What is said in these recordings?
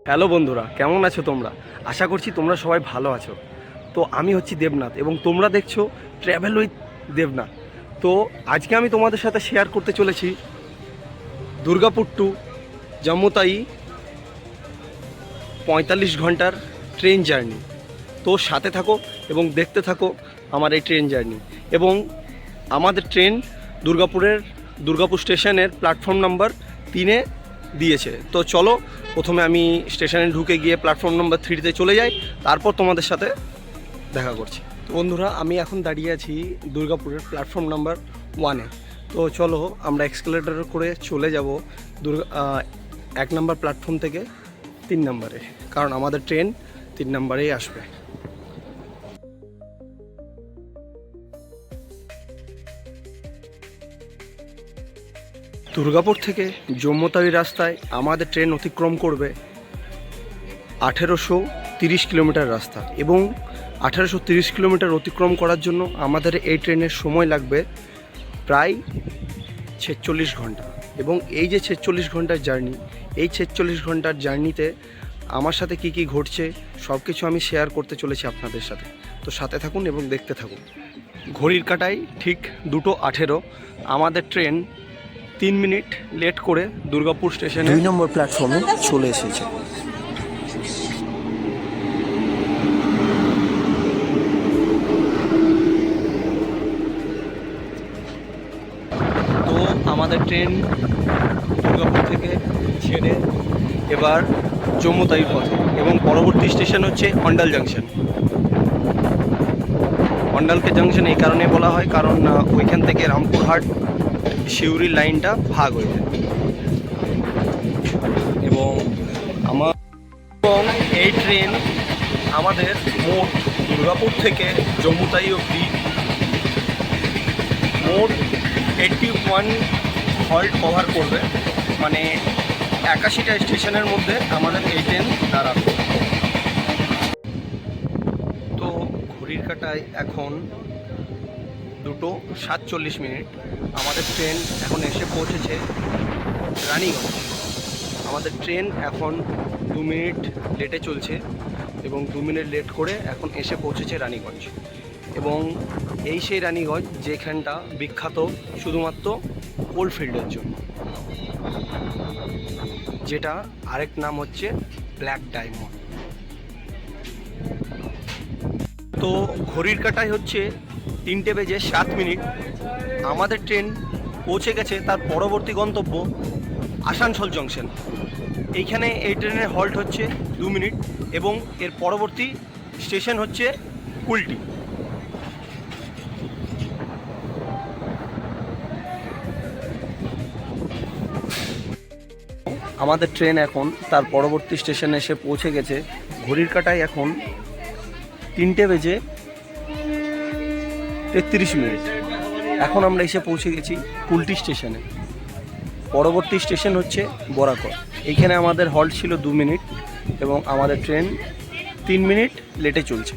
Hello বন্ধুরা, কেমন আছো তোমরা? আশা করছি তোমরা সবাই ভালো আছো। তো আমি হচ্ছি দেবনাথ এবং তোমরা দেখছো ট্র্যাভেল উইথ দেবনাথ। তো আজকে আমি তোমাদের সাথে শেয়ার করতে চলেছি দুর্গাপুর টু জম্মু তাই 45 ঘন্টার ট্রেন জার্নি। তো সাথে থাকো এবং দেখতে থাকো আমার এই ট্রেন জার্নি। এবং আমাদের ট্রেন দুর্গাপুর স্টেশনের প্ল্যাটফর্ম নাম্বার 3-এ দিয়েছে। তো চলো, প্রথমে আমি স্টেশনে ঢুকে গিয়ে প্ল্যাটফর্ম নাম্বার 3-তে চলে যাই, তারপর তোমাদের সাথে দেখা করছি। তো বন্ধুরা, আমি এখন দাঁড়িয়ে আছি দুর্গাপুরের প্ল্যাটফর্ম নাম্বার 1-এ। তো চলো আমরা এক্সকেলেটর করে চলে যাব 1 নম্বর প্ল্যাটফর্ম থেকে 3 নম্বরে, কারণ আমাদের ট্রেন 3 নম্বরেই আসবে। দুর্গাপুর থেকে জম্মু তাওই রাস্তায় আমাদের ট্রেন অতিক্রম করবে 1830 কিলোমিটার রাস্তা, এবং 1830 কিলোমিটার অতিক্রম করার জন্য আমাদের এই ট্রেনের সময় লাগবে প্রায় 46 ঘন্টা। এবং এই যে 46 ঘন্টার জার্নি, এই 46 ঘন্টার জার্নিতে আমার সাথে কি কি ঘটছে সব কিছু আমি শেয়ার করতে চলেছি আপনাদের সাথে। তো সাথে থাকুন এবং দেখতে থাকুন। ঘড়ির কাঁটায় ঠিক 2:18 আমাদের ট্রেন 3 মিনিট লেট করে দুর্গাপুর স্টেশনে 2 নম্বর প্ল্যাটফর্মে চলে এসেছে। তো আমাদের ট্রেন দুর্গাপুর থেকে ছেড়ে এবার জম্মু তাওই পথে, এবং পরবর্তী স্টেশন হচ্ছে অন্ডাল জাংশন। অন্ডালকে জাংশন এই কারণে বলা হয় কারণ ওইখান থেকে রামপুরহাট সিউড়ি লাইনটা ভাগ হয়ে যায়। এবং এই ট্রেন আমাদের মোট দুর্গাপুর থেকে জম্মু তাওই অবধি মোট 81 হল্ট কভার করবে, মানে 81টা স্টেশনের মধ্যে আমাদের এই ট্রেন দাঁড়াবে। তো ঘড়ির কাঁটায় এখন 2:47। আমাদের ট্রেন এখন এসে পৌঁছেছে রানীগঞ্জ। আমাদের ট্রেন এখন 2 মিনিট লেটে চলছে, এবং 2 মিনিট লেট করে এখন এসে পৌঁছেছে রানীগঞ্জ। এবং এই সেই রানীগঞ্জ যেখানটা বিখ্যাত শুধুমাত্র কোলফিল্ডের জন্য, যেটা আরেক নাম হচ্ছে ব্ল্যাক ডায়মন্ড। তো ঘড়ির কাঁটায় হচ্ছে 3:07। আমাদের ট্রেন পৌঁছে গেছে তার পরবর্তী গন্তব্য আসানসোল জংশন। এইখানে এই ট্রেনের হল্ট হচ্ছে 2 মিনিট, এবং এর পরবর্তী স্টেশন হচ্ছে কুলটি। আমাদের ট্রেন এখন তার পরবর্তী স্টেশনে এসে পৌঁছে গেছে। ঘড়ির কাঁটায় এখন 3:33। এখন আমরা এসে পৌঁছে গেছি কুলটি স্টেশনে। পরবর্তী স্টেশন হচ্ছে বরাকর। এইখানে আমাদের হল্ট ছিল 2 মিনিট, এবং আমাদের ট্রেন 3 মিনিট লেটে চলছে।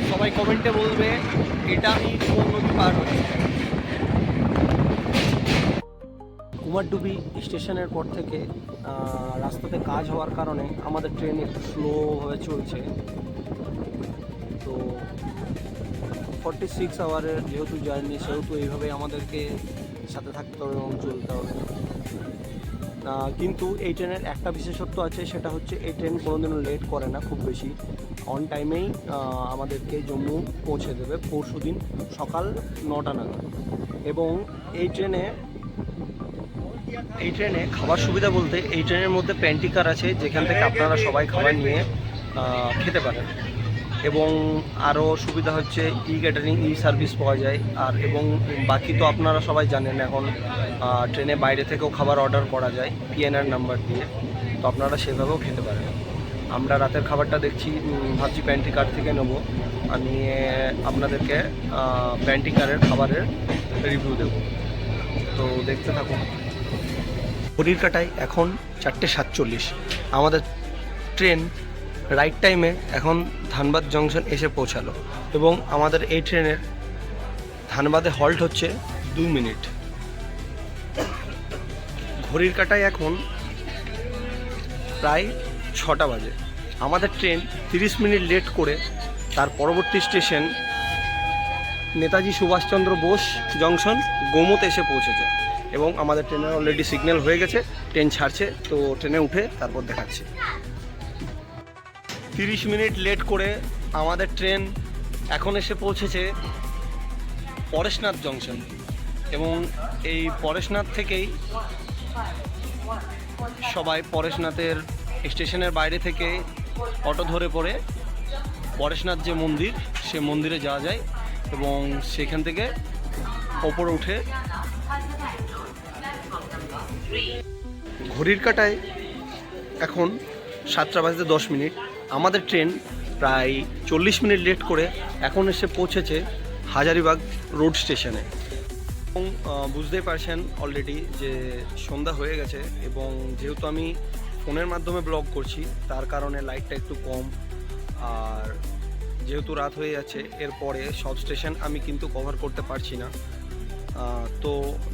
সবাই কমেন্টে বলবে এটা আমি কোন নদী পার হচ্ছি। কুমারডুবি স্টেশনের পর থেকে রাস্তাতে কাজ হওয়ার কারণে আমাদের ট্রেন একটু স্লোভাবে চলছে। তো 46 আওয়ারের যেহেতু জার্নি, সেহেতু এইভাবে আমাদেরকে সাথে থাকতে হবে এবং চলতে হবে। কিন্তু এই ট্রেনের একটা বিশেষত্ব আছে, সেটা হচ্ছে এই ট্রেন কোনোদিনও লেট করে না, খুব বেশি অন টাইমেই আমাদেরকে জম্মু পৌঁছে দেবে পরশুদিন সকাল 9টা নাগাদ। এবং এই ট্রেনে খাবার সুবিধা বলতে, এই ট্রেনের মধ্যে প্যান্ট্রি কার আছে, যেখান থেকে আপনারা সবাই খাবার নিয়ে খেতে পারেন। এবং আরও সুবিধা হচ্ছে ক্যাটারিং সার্ভিস পাওয়া যায়। আর এবং বাকি তো আপনারা সবাই জানেন, এখন ট্রেনে বাইরে থেকেও খাবার অর্ডার করা যায় PNR নাম্বার দিয়ে, তো আপনারা সেভাবেও খেতে পারেন। আমরা রাতের খাবারটা ভাবছি প্যান্ট্রি কার থেকে নেব। আমি আপনাদেরকে প্যান্ট্রি কারের খাবারের রিভিউ দেব, তো দেখতে থাকুন। ঘড়ির কাঁটায় এখন 4:47। আমাদের ট্রেন রাইট টাইমে এখন ধানবাদ জংশন এসে পৌঁছালো, এবং আমাদের এই ট্রেনের ধানবাদে হল্ট হচ্ছে 2 মিনিট। ঘড়ির কাঁটায় এখন প্রায় 6টা বাজে। আমাদের ট্রেন 30 মিনিট লেট করে তার পরবর্তী স্টেশন নেতাজি সুভাষচন্দ্র বোস জংশন গোমত এসে পৌঁছেছে এবং আমাদের ট্রেনের অলরেডি সিগন্যাল হয়ে গেছে, ট্রেন ছাড়ছে। তো ট্রেনে উঠে তারপর দেখাচ্ছি। 30 মিনিট লেট করে আমাদের ট্রেন এখন এসে পৌঁছেছে পরেশনাথ জংশন এবং এই পরেশনাথ থেকেই সবাই পরেশনাথের স্টেশনের বাইরে থেকে অটো ধরে পড়ে পরেশনাথ যে মন্দির, সে মন্দিরে যাওয়া যায় এবং সেখান থেকে ওপরে উঠে ঘড়ির কাঁটায় এখন 7:10 আমাদের ট্রেন প্রায় 40 মিনিট লেট করে এখন এসে পৌঁছেছে হাজারিবাগ রোড স্টেশনে এবং বুঝতেই পারছেন অলরেডি যে সন্ধ্যা হয়ে গেছে এবং যেহেতু আমি ফোনের মাধ্যমে ব্লগ করছি তার কারণে লাইটটা একটু কম, আর যেহেতু রাত হয়ে যাচ্ছে এরপরে সব স্টেশন আমি কিন্তু কভার করতে পারছি না। তো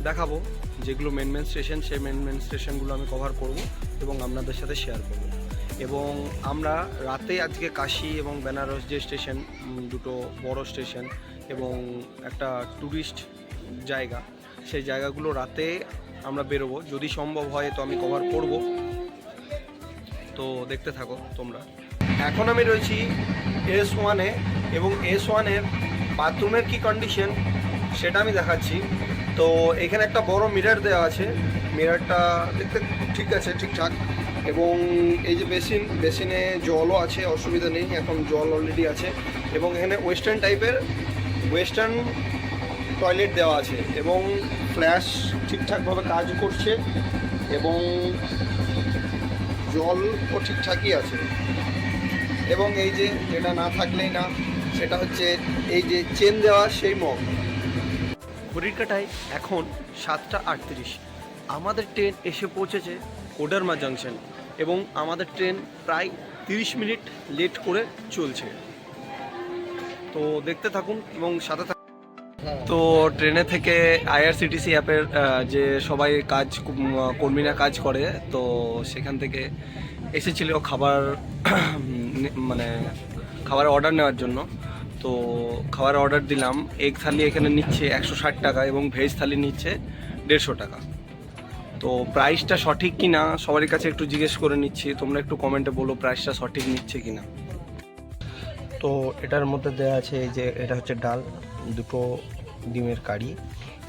দেখাবো যেগুলো মেন স্টেশন, সেই মেন স্টেশনগুলো আমি কভার করব এবং আপনাদের সাথে শেয়ার করব। এবং আমরা রাতে আজকে কাশি এবং বেনারস যে স্টেশন, দুটো বড় স্টেশন এবং একটা ট্যুরিস্ট জায়গা, সেই জায়গাগুলো রাতে আমরা বেরোবো, যদি সম্ভব হয় তো আমি কভার করব। তো দেখতে থাকো তোমরা। এখন আমি রয়েছি S1-এ এবং S1-এর বাথরুমের কি কন্ডিশন সেটা আমি দেখাচ্ছি। তো এখানে একটা বড় মিরর দেওয়া আছে, মিররটা দেখতে ঠিক আছে, ঠিকঠাক। এবং এই যে বেসিনে জলও আছে, অসুবিধা নেই, এখন জল অলরেডি আছে। এবং এখানে ওয়েস্টার্ন টয়লেট দেওয়া আছে এবং ফ্ল্যাশ ঠিকঠাকভাবে কাজ করছে এবং জলও ঠিকঠাকই আছে। এবং এই যে যেটা না থাকলেই না, সেটা হচ্ছে এই যে চেন দেওয়া সেই মগ। ঘড়ির কাঁটায় এখন 7:38 আমাদের ট্রেন এসে পৌঁছেছে কোডারমা জংশন এবং আমাদের ট্রেন প্রায় 30 মিনিট লেট করে চলছে। তো দেখতে থাকুন এবং সাথে থাকুন। তো ট্রেনে থেকে IRCTC অ্যাপের যে সবাই কর্মীরা কাজ করে, তো সেখান থেকে এসেছিল খাবার মানে খাবার অর্ডার নেওয়ার জন্য। তো খাবার অর্ডার দিলাম, এগ থালি এখানে নিচ্ছে 160 টাকা এবং ভেজ থালি নিচ্ছে 150 টাকা। তো প্রাইসটা সঠিক কি না সবারই কাছে একটু জিজ্ঞেস করে নিচ্ছি, তোমরা একটু কমেন্টে বলো প্রাইসটা সঠিক নিচ্ছে কি না। তো এটার মধ্যে দেওয়া আছে এই যে এটা হচ্ছে ডাল, দুটো ডিমের কারি,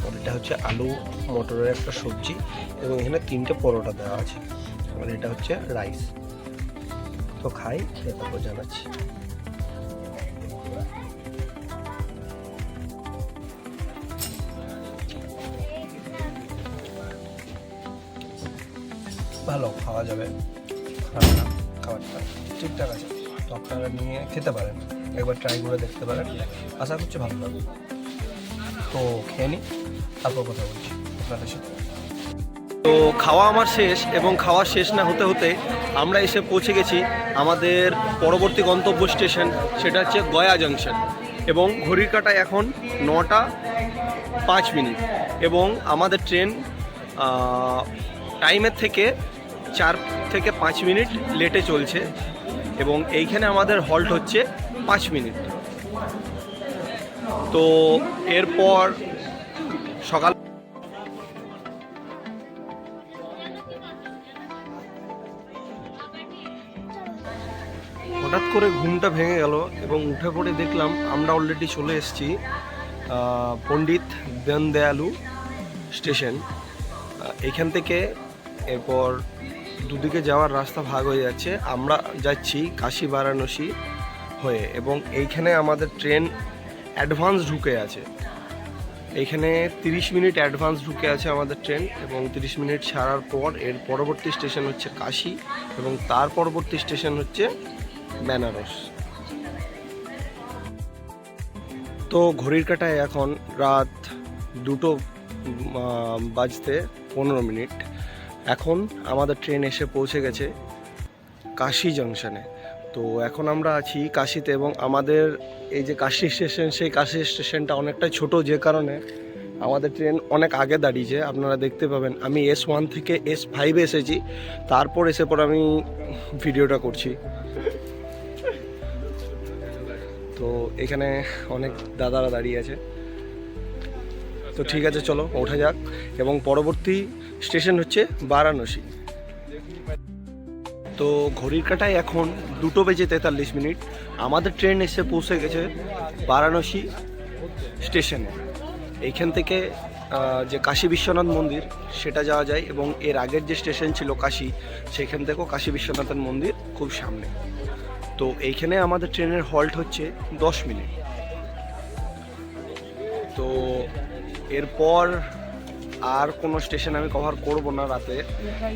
আর এটা হচ্ছে আলু মটরের একটা সবজি এবং এখানে 3টে পরোটা দেওয়া আছে, আর এটা হচ্ছে রাইস। তো খাই, খেয়ে তারপর জানাচ্ছি। ভালো, খাওয়া যাবে, খারাপ না, খাবারটা ঠিকঠাক আছে। তো আপনারা নিয়ে খেতে পারেন, একবার ট্রাই করে দেখতে পারেন, আশা করছি ভালো লাগবে। তো খেয়ে নিই, তারপর কথা বলছি আপনাদের সাথে। তো খাওয়া আমার শেষ এবং খাওয়া শেষ না হতে হতে আমরা এসে পৌঁছে গেছি আমাদের পরবর্তী গন্তব্য স্টেশন, সেটা হচ্ছে গয়া জংশন এবং ঘড়ির কাঁটায় এখন 9:05 এবং আমাদের ট্রেন টাইমের থেকে 4 থেকে 5 মিনিট লেটে চলছে এবং এইখানে আমাদের হল্ট হচ্ছে 5 মিনিট। তো এরপর সকাল হঠাৎ করে ঘুমটা ভেঙে গেল এবং উঠে পড়ে দেখলাম আমরা অলরেডি চলে এসেছি পণ্ডিত দীনদয়ালু স্টেশন। এইখান থেকে এরপর দুদিকে যাওয়ার রাস্তা ভাগ হয়ে যাচ্ছে, আমরা যাচ্ছি কাশী বারাণসী হয়ে এবং এইখানে আমাদের ট্রেন অ্যাডভান্স ঢুকে আছে। এইখানে 30 মিনিট অ্যাডভান্স ঢুকে আছে আমাদের ট্রেন এবং 30 মিনিট ছাড়ার পর এর পরবর্তী স্টেশন হচ্ছে কাশী এবং তার পরবর্তী স্টেশন হচ্ছে বেনারস। তো ঘড়ির কাঁটায় এখন রাত 2:15 এখন আমাদের ট্রেন এসে পৌঁছে গেছে কাশী জংশনে। তো এখন আমরা আছি কাশিতে এবং আমাদের এই যে কাশি স্টেশন, সেই কাশি স্টেশনটা অনেকটাই ছোট, যে কারণে আমাদের ট্রেন অনেক আগে দাঁড়িয়েছে। আপনারা দেখতে পাবেন আমি S1 থেকে S5 এসেছি, তারপর এসে পর আমি ভিডিওটা করছি। তো এখানে অনেক দাদারা দাঁড়িয়ে আছে। তো ঠিক আছে, চলো ওঠা যাক। এবং পরবর্তী স্টেশন হচ্ছে বারাণসী। তো ঘড়ির কাঁটায় এখন 2:43 আমাদের ট্রেন এসে পৌঁছে গেছে বারাণসী স্টেশনে। এইখান থেকে যে কাশী বিশ্বনাথ মন্দির সেটা যাওয়া যায়, এবং এর আগের যে স্টেশন ছিল কাশী, সেখান থেকেও কাশী বিশ্বনাথের মন্দির খুব সামনে। তো এইখানে আমাদের ট্রেনের হল্ট হচ্ছে 10 মিনিট। তো এরপর আর কোনো স্টেশন আমি কভার করব না রাতে,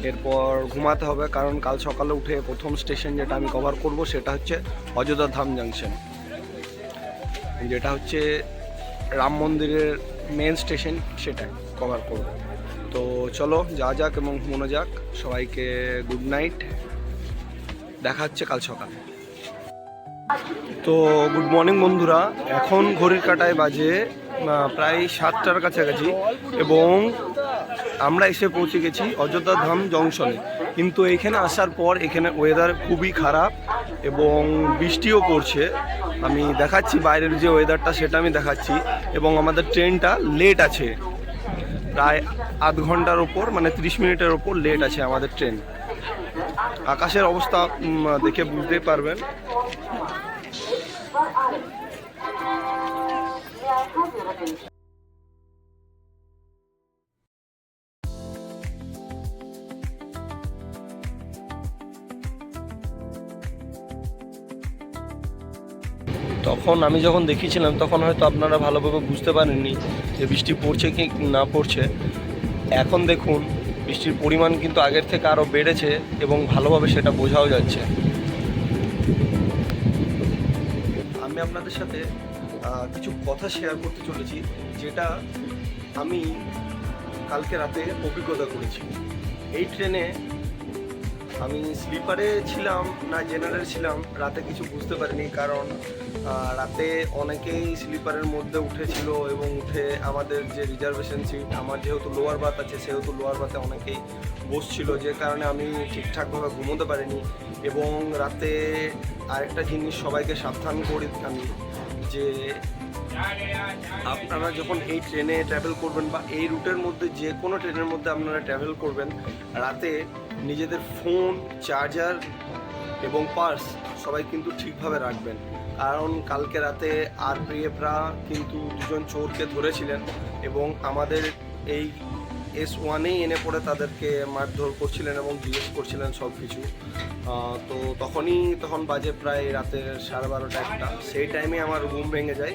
এরপর ঘুমাতে হবে, কারণ কাল সকালে উঠে প্রথম স্টেশন যেটা আমি কভার করব সেটা হচ্ছে অযোধ্যা ধাম জাংশন, যেটা হচ্ছে রাম মন্দিরের মেন স্টেশন, সেটাই কভার করব। তো চলো যা যাক এবং ঘুমানো যাক। সবাইকে গুড নাইট, দেখা হচ্ছে কাল সকালে। তো গুড মর্নিং বন্ধুরা, এখন ঘড়ির কাঁটায় বাজে প্রায় 7টার কাছাকাছি এবং আমরা এসে পৌঁছে গেছি অযোধ্যা ধাম জংশনে। কিন্তু এইখানে আসার পর এখানে ওয়েদার খুবই খারাপ এবং বৃষ্টিও পড়ছে। আমি দেখাচ্ছি বাইরের যে ওয়েদারটা, সেটা আমি দেখাচ্ছি। এবং আমাদের ট্রেনটা লেট আছে, প্রায় আধ ঘন্টার ওপর, মানে 30 মিনিটের ওপর লেট আছে আমাদের ট্রেন। আকাশের অবস্থা দেখে বুঝতেই পারবেন। তখন আমি যখন দেখিয়েছিলাম তখন হয়তো আপনারা ভালোভাবে বুঝতে পারেননি যে বৃষ্টি পড়ছে কি না পড়ছে। এখন দেখুন বৃষ্টির পরিমাণ কিন্তু আগের থেকে আরও বেড়েছে এবং ভালোভাবে সেটা বোঝাও যাচ্ছে। আমি আপনাদের সাথে কিছু কথা শেয়ার করতে চলেছি, যেটা আমি কালকে রাতে অভিজ্ঞতা করেছি। এই ট্রেনে আমি স্লিপারে ছিলাম না জেনারেল ছিলাম রাতে কিছু বুঝতে পারিনি, কারণ রাতে অনেকেই স্লিপারের মধ্যে উঠেছিল এবং উঠে আমাদের যে রিজার্ভেশন সিট, আমার যেহেতু লোয়ার বাথ আছে সেহেতু লোয়ার বাথে অনেকেই বসছিল, যে কারণে আমি ঠিকঠাকভাবে ঘুমোতে পারিনি। এবং রাতে আরেকটা জিনিস সবাইকে সাবধান করি আমি, যে আপনারা যখন এই ট্রেনে ট্রাভেল করবেন বা এই রুটের মধ্যে যে কোনো ট্রেনের মধ্যে আপনারা ট্রাভেল করবেন, রাতে নিজেদের ফোন, চার্জার এবং পার্স সবাই কিন্তু ঠিকভাবে রাখবেন। কারণ কালকে রাতে আরপিএফরা কিন্তু দুজন চোরকে ধরেছিলেন এবং আমাদের এই S1-এই এনে পড়ে তাদেরকে মারধর করছিলেন এবং জিজ্ঞেস করছিলেন সব কিছু। তো তখন বাজে প্রায় রাতের 12:30-1টা। সেই টাইমে আমার ঘুম ভেঙে যায়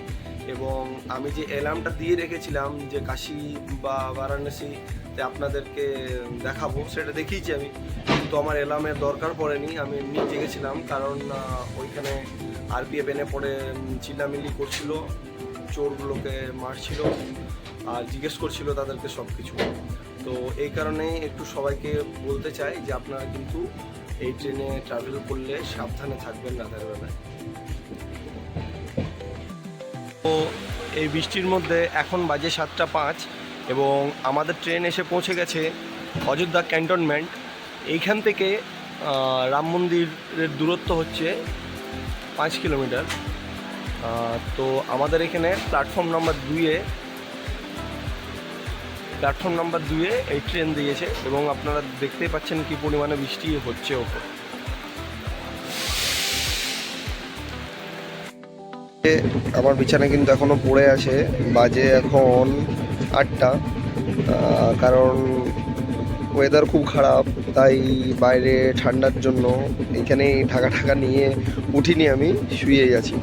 এবং আমি যে অ্যালার্মটা দিয়ে রেখেছিলাম যে কাশী বা বারাণসীতে আপনাদেরকে দেখাবো, সেটা দেখিয়েছি আমি, কিন্তু আমার অ্যালার্মের দরকার পড়েনি। আমি এমনি জেগেছিলাম, কারণ ওইখানে আরপিএফ এনে পড়ে চিল্লামিল্লি করছিল, চোরগুলোকে মারছিল আর জিজ্ঞেস করছিল তাদেরকে সব কিছু। তো এই কারণে একটু সবাইকে বলতে চাই যে আপনারা কিন্তু এই ট্রেনে ট্রাভেল করলে সাবধানে থাকবেন রাতের বেলায়। তো এই বৃষ্টির মধ্যে এখন বাজে 7:05 এবং আমাদের ট্রেন এসে পৌঁছে গেছে অযোধ্যা ক্যান্টনমেন্ট। এইখান থেকে রাম মন্দিরের দূরত্ব হচ্ছে 5 কিলোমিটার। তো আমাদের এখানে প্ল্যাটফর্ম নাম্বার 2-এ এই ট্রেন দিয়েছে এবং আপনারা দেখতেই পাচ্ছেন কি পরিমাণে বৃষ্টি হচ্ছে ওপর। আমার বিছানা কিন্তু এখনো পড়ে আছে, বাজে এখন 8টা, কারণ ওয়েদার খুব খারাপ, তাই বাইরে ঠান্ডার জন্য এখানে ঢাকা নিয়ে উঠিনি, আমি শুয়ে আছি।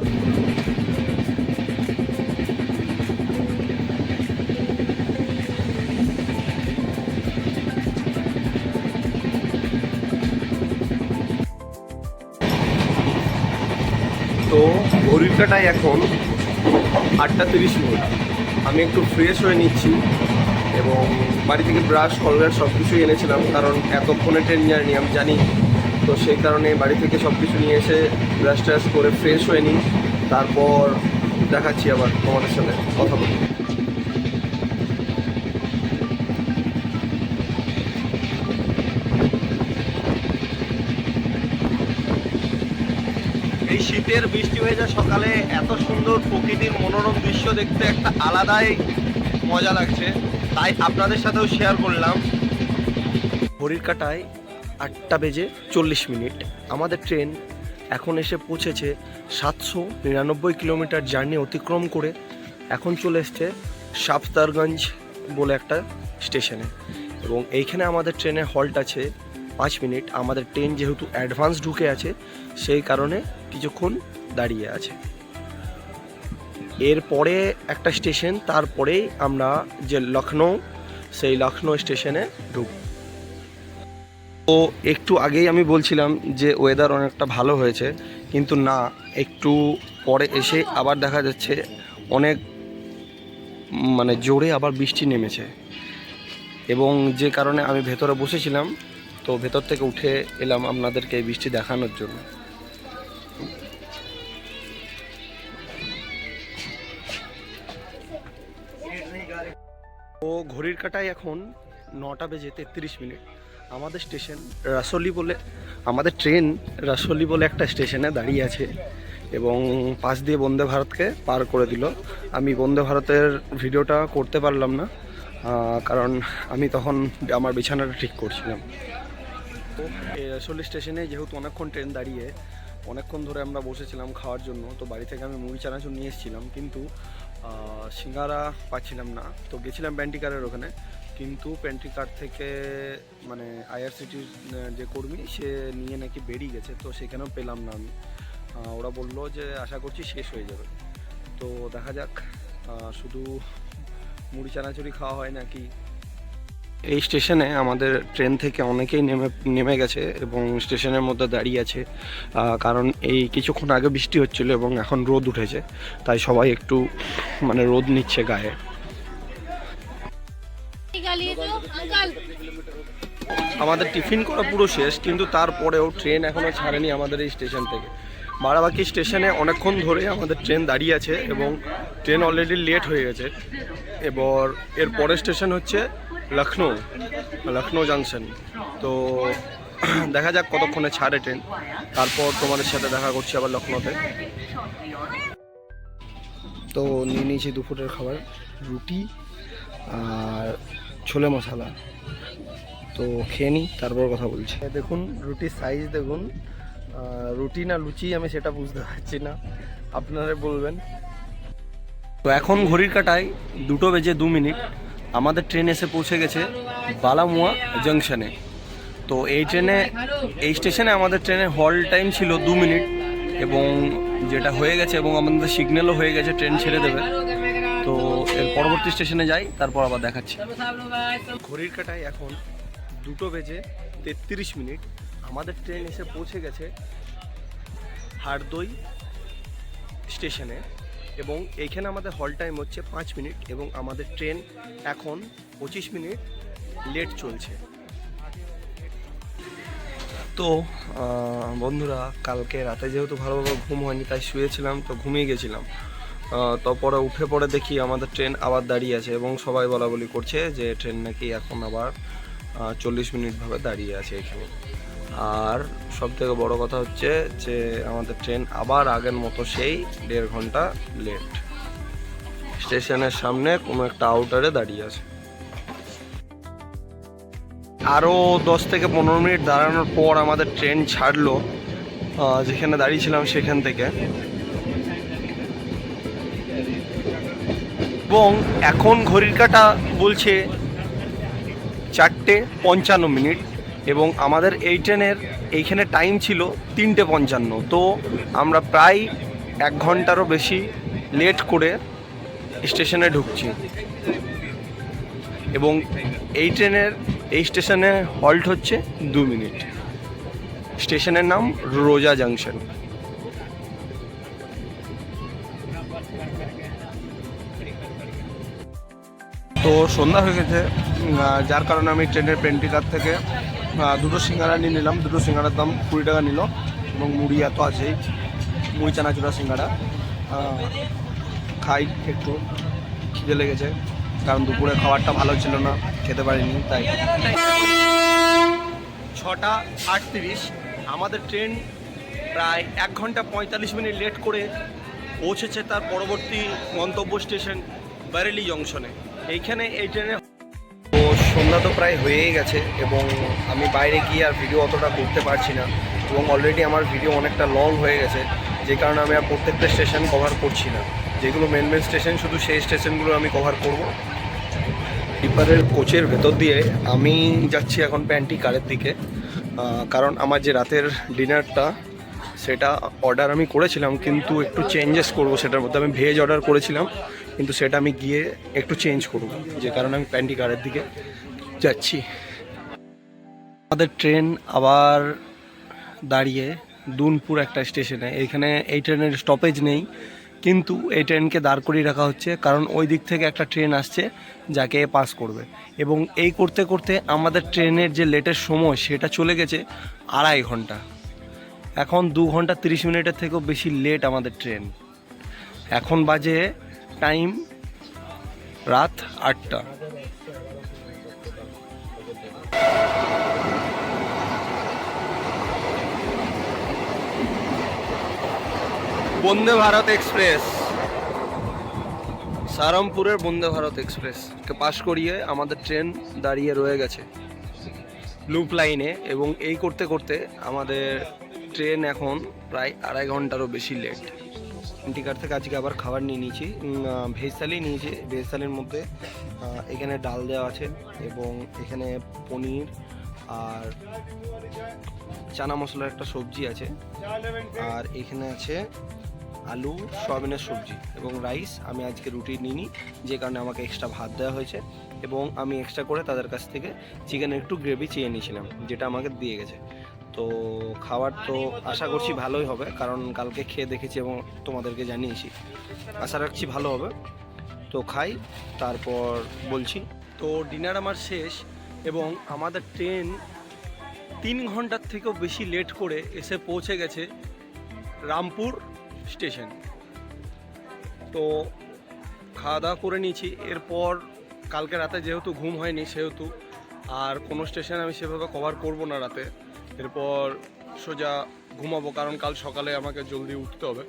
তো ঘড়ির কাঁটায় এখন 8:30। আমি একটু ফ্রেশ হয়ে নিচ্ছি এবং বাড়ি থেকে ব্রাশ, কলগেট সব কিছুই এনেছিলাম, কারণ এতক্ষণে ট্রেন জার্নি আমি জানি তো সেই কারণে বাড়ি থেকে সব কিছু নিয়ে এসে ব্রাশ ট্রাশ করে ফ্রেশ হয়ে নিই, তারপর দেখাচ্ছি আবার তোমাদের সাথে কথা বলি। এই শীতের বৃষ্টি হয়ে যায় সকালে এত সুন্দর প্রকৃতির মনোরম দৃশ্য দেখতে একটা আলাদাই মজা লাগছে, তাই আপনাদের সাথেও শেয়ার করলাম। ঘড়ির কাঁটায় 8:40 আমাদের ট্রেন এখন এসে পৌঁছেছে 799 কিলোমিটার জার্নি অতিক্রম করে এখন চলে এসছে শাফতারগঞ্জ বলে একটা স্টেশনে, এবং এইখানে আমাদের ট্রেনের হল্ট আছে 5 মিনিট। আমাদের ট্রেন যেহেতু অ্যাডভান্স ঢুকে আছে সেই কারণে কিছুক্ষণ দাঁড়িয়ে আছে। এরপরে একটা স্টেশন, তারপরেই আমরা যে লখনৌ, সেই লখনৌ স্টেশনে ঢুক। তো একটু আগেই আমি বলছিলাম যে ওয়েদার অনেকটা ভালো হয়েছে, কিন্তু না, একটু পরে এসে আবার দেখা যাচ্ছে অনেক জোরে আবার বৃষ্টি নেমেছে, এবং যে কারণে আমি ভেতরে বসেছিলাম, তো ভেতর থেকে উঠে এলাম আপনাদেরকে এই বৃষ্টি দেখানোর জন্য। ও ঘড়ির কাঁটায় এখন 9:33 আমাদের স্টেশন রাসোলি বলে, আমাদের ট্রেন রাসোলি বলে একটা স্টেশনে দাঁড়িয়ে আছে, এবং পাশ দিয়ে বন্দে ভারতকে পার করে দিল। আমি বন্দে ভারতের ভিডিওটা করতে পারলাম না, কারণ আমি তখন আমার বিছানাটা ঠিক করছিলাম। তো এই রাসোলি স্টেশনে যেহেতু অনেকক্ষণ ট্রেন দাঁড়িয়ে, অনেকক্ষণ ধরে আমরা বসেছিলাম খাওয়ার জন্য, তো বাড়ি থেকে আমি মুড়ি চানাচুর নিয়ে এসেছিলাম, কিন্তু সিঙ্গারা পাচ্ছিলাম না। তো গেছিলাম প্যান্টিকারের ওখানে, কিন্তু প্যান্টিকার থেকে আইআরসিটির যে কর্মী সে নিয়ে নাকি বেরিয়ে গেছে, তো সেখানেও পেলাম না আমি। ওরা বললো যে আশা করছি শেষ হয়ে যাবে। তো দেখা যাক, শুধু মুড়ি চানাচুরি খাওয়া হয় নাকি। এই স্টেশনে আমাদের ট্রেন থেকে অনেকেই নেমে গেছে এবং স্টেশনের মধ্যে দাঁড়িয়ে আছে, কারণ এই কিছুক্ষণ আগে বৃষ্টি হচ্ছিল এবং এখন রোদ উঠেছে, তাই সবাই একটু রোদ নিচ্ছে গায়ে। আমাদের টিফিন করা পুরো শেষ, কিন্তু তারপরেও ট্রেন এখনও ছাড়েনি আমাদের এই স্টেশন থেকে। বারাবাঁকি স্টেশনে অনেকক্ষণ ধরে আমাদের ট্রেন দাঁড়িয়ে আছে এবং ট্রেন অলরেডি লেট হয়ে গেছে। এবার এর পরের স্টেশন হচ্ছে লখনৌ জাংশন। তো দেখা যাক কতক্ষণে ছাড়ে ট্রেন, তারপর তোমাদের সাথে দেখা করছি আবার লখনৌতে। তো নিয়ে নিয়েছি দুপুরের খাবার, রুটি আর ছোলে মশলা। তো খেয়ে নিই, তারপর কথা বলছি। দেখুন রুটির সাইজ দেখুন, রুটি না লুচি আমি সেটা বুঝতে পারছি না, আপনারা বলবেন। তো এখন ঘড়ির কাঁটায় 2:02 আমাদের ট্রেন এসে পৌঁছে গেছে বালামুয়া জাংশনে। তো এই স্টেশনে আমাদের ট্রেনের হল্ট টাইম ছিল 2 মিনিট, এবং যেটা হয়ে গেছে, এবং আমাদের সিগন্যালও হয়ে গেছে ট্রেন ছেড়ে দেবে। তো এর পরবর্তী স্টেশনে যাই, তারপর আবার দেখাচ্ছি। ঘড়ির কাঁটায় এখন 2:33 আমাদের ট্রেন এসে পৌঁছে গেছে হারদই স্টেশনে, এবং এইখানে আমাদের হল টাইম হচ্ছে 5 মিনিট, এবং আমাদের ট্রেন এখন 25 মিনিট লেট চলছে। তো বন্ধুরা, কালকে রাতে যেহেতু ভালোভাবে ঘুম হয়নি তাই শুয়েছিলাম, তো ঘুমিয়ে গেছিলাম। তারপরে উঠে পড়ে দেখি আমাদের ট্রেন আবার দাঁড়িয়ে আছে, এবং সবাই বলাবলি করছে যে ট্রেন নাকি এখন আবার 40 মিনিট ভাবে দাঁড়িয়ে আছে এখানে। আর সব থেকে বড় কথা হচ্ছে যে আমাদের ট্রেন আবার আগের মতো সেই 1.5 ঘন্টা লেট, স্টেশনের সামনে কোনো একটা আউটারে দাঁড়িয়ে আছে। আরও 10 থেকে 15 মিনিট দাঁড়ানোর পর আমাদের ট্রেন ছাড়লো যেখানে দাঁড়িয়েছিলাম সেখান থেকে, এবং এখন ঘড়ির কাঁটা বলছে 4:55, এবং আমাদের এই ট্রেনের এইখানে টাইম ছিল 3:55। তো আমরা প্রায় 1 ঘন্টারও বেশি লেট করে স্টেশনে ঢুকছি, এবং এই ট্রেনের এই স্টেশনে হল্ট হচ্ছে 2 মিনিট। স্টেশনের নাম রোজা জাংশন। তো সন্ধ্যা হয়ে গেছে, যার কারণে আমি ট্রেনের পেন্টিকার থেকে দুটো সিঙ্গাড়া নিয়ে নিলাম। দুটো সিঙ্গাড়ার দাম 20 টাকা নিল, এবং মুড়ি এত আছেই, মুড়ি চানাচুরা সিঙ্গাড়া। খাই, একটু খিদে লেগেছে, কারণ দুপুরে খাবারটা ভালো ছিল না, খেতে পারিনি তাই। 6:38 আমাদের ট্রেন প্রায় 1 ঘন্টা 45 মিনিট লেট করে পৌঁছেছে তার পরবর্তী গন্তব্য স্টেশন বারেলি জংশনে। এইখানে এই ট্রেনে তো সন্ধ্যা তো প্রায় হয়েই গেছে, এবং আমি বাইরে গিয়ে আর ভিডিও অতটা করতে পারছি না, এবং অলরেডি আমার ভিডিও অনেকটা লং হয়ে গেছে, যে কারণে আমি আর প্রত্যেকটা স্টেশন কভার করছি না। যেগুলো মেন স্টেশন, শুধু সেই স্টেশনগুলো আমি কভার করব। স্লিপারের কোচের ভেতর দিয়ে আমি যাচ্ছি এখন প্যান্টি কারের দিকে, কারণ আমার যে রাতের ডিনারটা সেটা অর্ডার আমি করেছিলাম, কিন্তু একটু চেঞ্জেস করব সেটার মধ্যে। আমি ভেজ অর্ডার করেছিলাম, কিন্তু সেটা আমি গিয়ে একটু চেঞ্জ করব, যে কারণে আমি প্যান্টি কারের দিকে যাচ্ছি। আমাদের ট্রেন আবার দাঁড়িয়ে দুনপুর একটা স্টেশনে। এইখানে এই ট্রেনের স্টপেজ নেই, কিন্তু এই ট্রেনকে দাঁড় করিয়ে রাখা হচ্ছে, কারণ ওই দিক থেকে একটা ট্রেন আসছে যাকে পাস করবে। এবং এই করতে করতে আমাদের ট্রেনের যে লেটের সময় সেটা চলে গেছে 2.5 ঘন্টা। এখন 2 ঘন্টা 30 মিনিটের থেকেও বেশি লেট আমাদের ট্রেন। এখন বাজে টাইম রাত 8টা। বন্দে ভারত এক্সপ্রেস, সারামপুরের বন্দে ভারত এক্সপ্রেসকে পাশ করিয়ে আমাদের ট্রেন দাঁড়িয়ে রয়ে গেছে লুপ লাইনে। এবং এই করতে করতে আমাদের ট্রেন এখন প্রায় 2.5 ঘন্টারও বেশি লেট। টিকার থেকে আজকে আবার খাবার নিয়ে নিয়েছি, ভেজ থালি নিয়েছি। ভেজ থালির মধ্যে এখানে ডাল দেওয়া আছে, এবং এখানে পনির আর চানা মশলার একটা সবজি আছে, আর এখানে আছে আলু সয়াবিনের সবজি এবং রাইস। আমি আজকে রুটি নিইনি, যে কারণে আমাকে এক্সট্রা ভাত দেওয়া হয়েছে, এবং আমি এক্সট্রা করে তাদের কাছ থেকে চিকেনের একটু গ্রেভি চেয়ে নিয়েছিলাম, যেটা আমাকে দিয়ে গেছে। তো খাবার তো আশা করছি ভালোই হবে, কারণ কালকে খেয়ে দেখেছি এবং তোমাদেরকে জানিয়েছি। আশা রাখছি ভালো হবে। তো খাই, তারপর বলছি। তো ডিনার আমার শেষ, এবং আমাদের ট্রেন 3 ঘন্টার থেকেও বেশি লেট করে এসে পৌঁছে গেছে রামপুর স্টেশন। তো খাওয়া দাওয়া করে নিয়েছি। এরপর কালকে রাতে যেহেতু ঘুম হয়নি, সেহেতু আর কোনো স্টেশন আমি সেভাবে কভার করব না রাতে। এরপর সোজা ঘুমাবো, কারণ কাল সকালে আমাকে জলদি উঠতে হবে,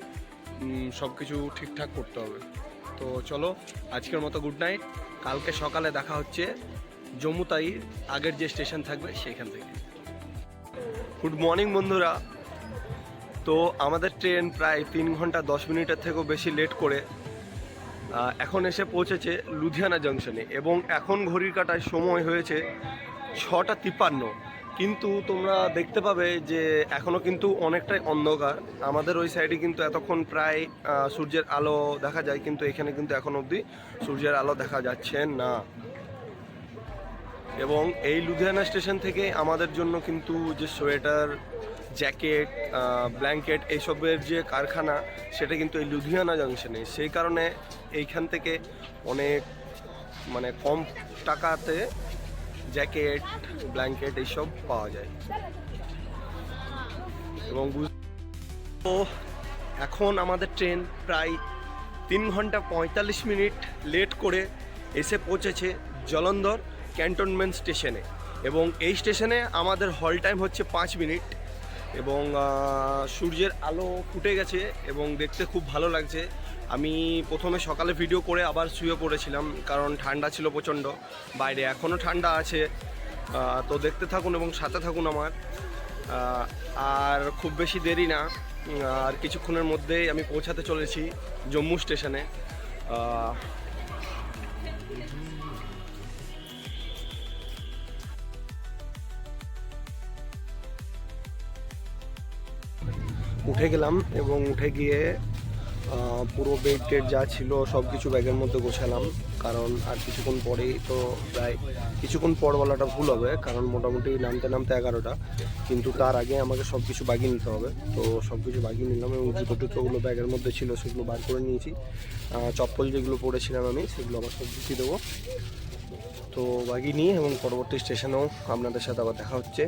সব কিছু ঠিকঠাক করতে হবে। তো চলো, আজকের মতো গুড নাইট। কালকে সকালে দেখা হচ্ছে জম্মুতাইর আগের যে স্টেশন থাকবে সেখান থেকে। গুড মর্নিং বন্ধুরা। তো আমাদের ট্রেন প্রায় 3 ঘন্টা 10 মিনিটের থেকেও বেশি লেট করে এখন এসে পৌঁছেছে লুধিয়ানা জংশনে, এবং এখন ঘড়ির কাঁটায় সময় হয়েছে 6:53। কিন্তু তোমরা দেখতে পাবে যে এখনও কিন্তু অনেকটাই অন্ধকার। আমাদের ওই সাইডে কিন্তু এতক্ষণ প্রায় সূর্যের আলো দেখা যায়, কিন্তু এখানে কিন্তু এখন অবধি সূর্যের আলো দেখা যাচ্ছে না। এবং এই লুধিয়ানা স্টেশন থেকে আমাদের জন্য কিন্তু যে সোয়েটার, জ্যাকেট, ব্ল্যাঙ্কেট এইসবের যে কারখানা, সেটা কিন্তু এই লুধিয়ানা জংশনে। সেই কারণে এইখান থেকে অনেক কম টাকাতে জ্যাকেট, ব্ল্যাঙ্কেট এইসব পাওয়া যায়। এবং তো এখন আমাদের ট্রেন প্রায় 3 ঘন্টা 45 মিনিট লেট করে এসে পৌঁছেছে জলন্ধর ক্যান্টনমেন্ট স্টেশনে, এবং এই স্টেশনে আমাদের হল টাইম হচ্ছে 5 মিনিট। এবং সূর্যের আলো ফুটে গেছে এবং দেখতে খুব ভালো লাগছে। আমি প্রথমে সকালে ভিডিও করে আবার শুয়ে পড়েছিলাম, কারণ ঠান্ডা ছিল প্রচণ্ড বাইরে, এখনও ঠান্ডা আছে। তো দেখতে থাকুন এবং সাথে থাকুন আমার। আর খুব বেশি দেরি না, আর কিছুক্ষণের মধ্যেই আমি পৌঁছাতে চলেছি জম্মু স্টেশনে। উঠে গেলাম, এবং উঠে গিয়ে পুরো বেড টেড যা ছিল সব কিছু ব্যাগের মধ্যে গোছালাম, কারণ আর কিছুক্ষণ পরেই তো, প্রায় কিছুক্ষণ পর বলাটা ভুল হবে, কারণ মোটামুটি নামতে নামতে 11টা, কিন্তু তার আগে আমাকে সব কিছু বাগিয়ে নিতে হবে। তো সব কিছু বাগিয়ে নিলাম, এবং জুতো টুতোগুলো ব্যাগের মধ্যে ছিল সেগুলো বার করে নিয়েছি। চপ্পল যেগুলো পরেছিলাম আমি, সেগুলো আবার সব গুছিয়ে দেবো। তো বাগি নিয়ে এবং পরবর্তী স্টেশনেও আপনাদের সাথে আবার দেখা হচ্ছে।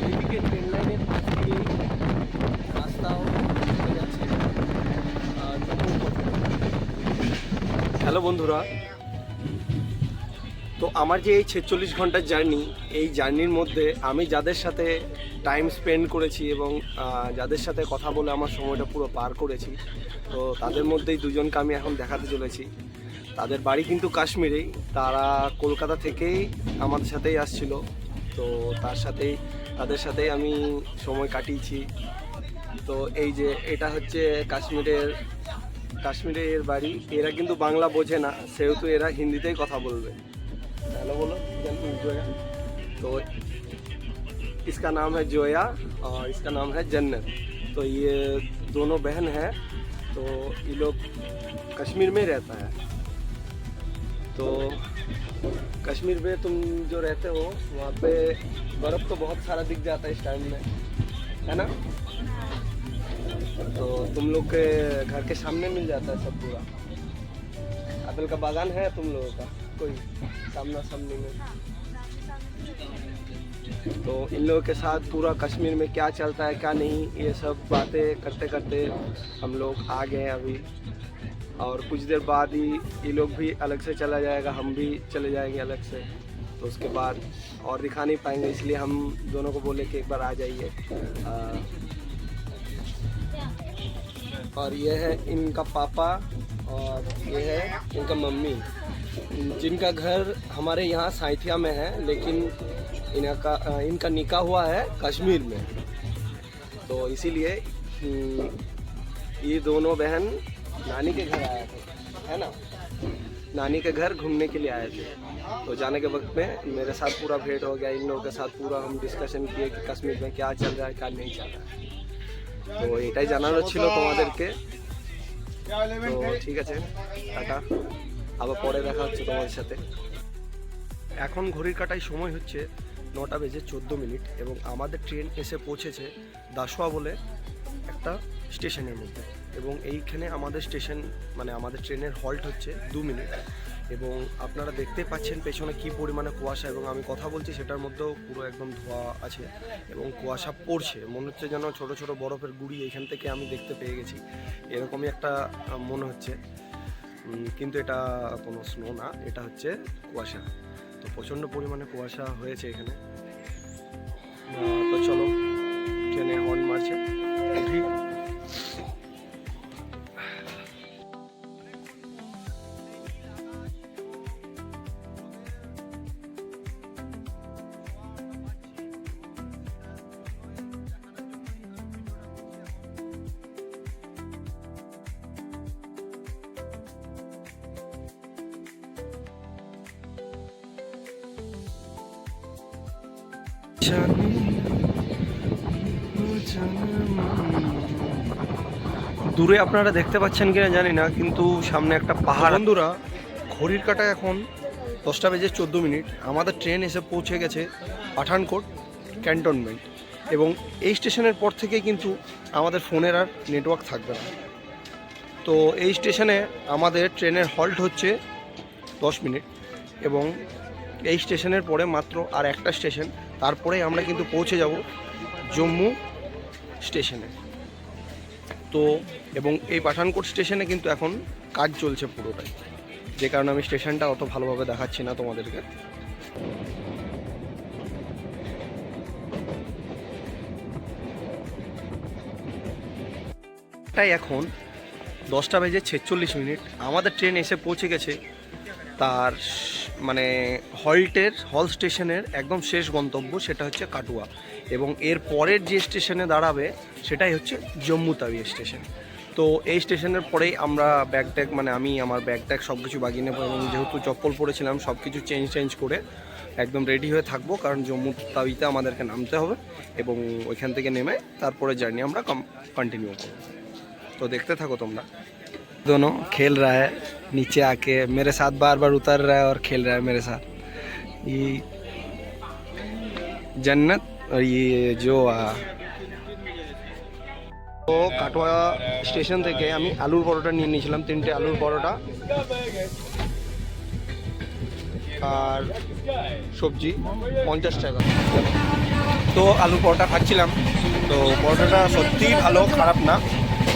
এইদিকে ট্রেন লাইনের পাশ দিয়েই রাস্তাও চলে যাচ্ছে জম্মুর পথে। হ্যালো বন্ধুরা, তো আমার যে এই 46 ঘন্টার জার্নি, এই জার্নির মধ্যে আমি যাদের সাথে টাইম স্পেন্ড করেছি এবং যাদের সাথে কথা বলে আমার সময়টা পুরো পার করেছি, তো তাদের মধ্যেই দুজনকে আমি এখন দেখাতে চলেছি। তাদের বাড়ি কিন্তু কাশ্মীরেই, তারা কলকাতা থেকেই আমাদের সাথেই আসছিল। তো তাদের সাথেই আমি সময় কাটিয়েছি। তো এই যে এটা হচ্ছে কাশ্মীরের বাড়ি। এরা কিন্তু বাংলা বোঝে না, সেহেতু এরা হিন্দিতেই কথা বলবে। हेलो बोलो जोया। तो इसका नाम है जोया और इसका नाम है जन्नत। तो ये दोनों बहन हैं। तो ये लोग कश्मीर में रहता है। तो कश्मीर में तुम जो रहते हो वहाँ पे बर्फ़ तो बहुत सारा दिख जाता है इस टाइम में, है ना? तो तुम लोग के घर के सामने मिल जाता है सब पूरा। एप्पल का बागान है तुम लोगों का कोई सामने में? तो इन लोगों के साथ पूरा कश्मीर में क्या चलता है क्या नहीं, ये सब बातें करते करते हम लोग आ गए अभी। और कुछ देर बाद ही ये लोग भी अलग से चला जाएगा, हम भी चले जाएंगे अलग से। तो उसके बाद और दिखा नहीं पाएंगे, इसलिए हम दोनों को बोले कि एक बार आ जाइए। और ये है इनका पापा और ये है इनका मम्मी, जिनका घर हमारे यहाँ साइथिया में है, लेकिन इनका निकाह हुआ है कश्मीर में। तो इसीलिए ये दोनों बहन नानी के घर आए थे, है ना? नानी के घर घूमने के लिए आए थे। तो जाने के वक्त में मेरे साथ पूरा भेंट हो गया, इन लोगों के साथ पूरा हम डिस्कशन किए कि कश्मीर में क्या चल रहा है क्या नहीं चल रहा है। তো এটাই জানানো ছিল তোমাদেরকে। তো ঠিক আছে, টাটা, আবার পরে দেখা হচ্ছে তোমাদের সাথে। এখন ঘড়ির কাটায় সময় হচ্ছে 9:14 এবং আমাদের ট্রেন এসে পৌঁছেছে দাসোয়া বলে একটা স্টেশনের মধ্যে। এবং এইখানে আমাদের আমাদের ট্রেনের হল্ট হচ্ছে 2 মিনিট। এবং আপনারা দেখতে পাচ্ছেন পেছনে কি পরিমাণে কুয়াশা, এবং আমি কথা বলছি সেটার মধ্যেও পুরো একদম ধোঁয়া আছে এবং কুয়াশা পড়ছে, মনে হচ্ছে যেন ছোট ছোট বরফের গুঁড়ি এখান থেকে আমি দেখতে পেয়ে গেছি, এরকমই একটা মনে হচ্ছে। কিন্তু এটা কোনো স্নো না, এটা হচ্ছে কুয়াশা। তো প্রচণ্ড পরিমাণে কুয়াশা হয়েছে এখানে। তো চলো, ট্রেনে হর্ন মারছে, উঠি। দূরে আপনারা দেখতে পাচ্ছেন কিনা জানি না, কিন্তু সামনে একটা পাহাড়। বন্ধুরা, ঘড়ির কাঁটা এখন 10:14। আমাদের ট্রেন এসে পৌঁছে গেছে পাঠানকোট ক্যান্টনমেন্ট। এবং এই স্টেশনের পর থেকে কিন্তু আমাদের ফোনের আর নেটওয়ার্ক থাকবে না। তো এই স্টেশনে আমাদের ট্রেনের হল্ট হচ্ছে 10 মিনিট এবং এই স্টেশনের পরে মাত্র আর একটা স্টেশন, তারপরেই আমরা কিন্তু পৌঁছে যাব জম্মু স্টেশনে। তো এবং এই পাঠানকোট স্টেশনে কিন্তু এখন কাজ চলছে পুরোটাই, যে কারণে আমি স্টেশনটা অত ভালোভাবে দেখাচ্ছি না তোমাদেরকে। তাই এখন 10:46। আমাদের ট্রেন এসে পৌঁছে গেছে তার হল স্টেশনের একদম শেষ গন্তব্য, সেটা হচ্ছে কাটুয়া। এবং এর পরের যে স্টেশনে দাঁড়াবে সেটাই হচ্ছে জম্মু তাওই স্টেশন। তো এই স্টেশনের পরেই আমরা আমি আমার ব্যাগ ট্যাগ সব কিছু বাগিয়ে নেবো। এবং যেহেতু চপ্পল পরেছিলাম সব কিছু চেঞ্জ করে একদম রেডি হয়ে থাকবো, কারণ জম্মু তাওইতে আমাদেরকে নামতে হবে এবং ওইখান থেকে নেমে তারপরে জার্নি আমরা कंटिन्यू করব। तो देखते থাকো তোমরা। दोनों खेल रहा है नीचे आके, मेरे साथ बार बार उतर रहा है और खेल रहा है मेरे साथ। ये जन्नत और ये जो তো কাটোয়া স্টেশন থেকে আমি আলুর পরোটা নিয়ে নিয়েছিলাম, 3টে আলুর পরোটা আর সবজি 50 টাকা। তো আলুর পরোটা খাচ্ছিলাম, তো পরোটাটা সত্যিই ভালো, খারাপ না।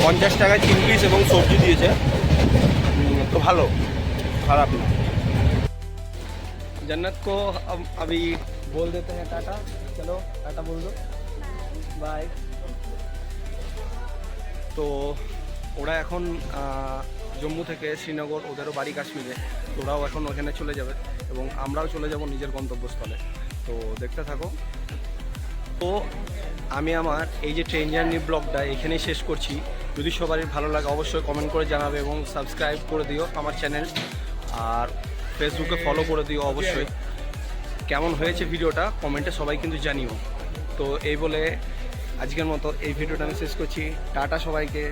50 টাকায় 3 পিস এবং সবজি দিয়েছে, তো ভালো, খারাপ না। जन्नत को अब अभी बोल देते हैं टाटा। चलो टाटा बोल दो, बाय। তো ওরা এখন জম্মু থেকে শ্রীনগর, ওদেরও বাড়ি কাশ্মীরে, তো ওরাও এখন ওখানে চলে যাবে এবং আমরাও চলে যাব নিজের গন্তব্যস্থলে। তো দেখতে থাকো। তো আমি আমার এই যে ট্রেন জার্নি ব্লগটা এখানেই শেষ করছি। যদি সবারই ভালো লাগে অবশ্যই কমেন্ট করে জানাবে এবং সাবস্ক্রাইব করে দিও আমার চ্যানেল, আর ফেসবুকে ফলো করে দিও অবশ্যই। কেমন হয়েছে ভিডিওটা কমেন্টে সবাই কিন্তু জানিও। তো এই বলে আজকের মতো এই ভিডিওটা আমি শেষ করছি। টাটা সবাইকে।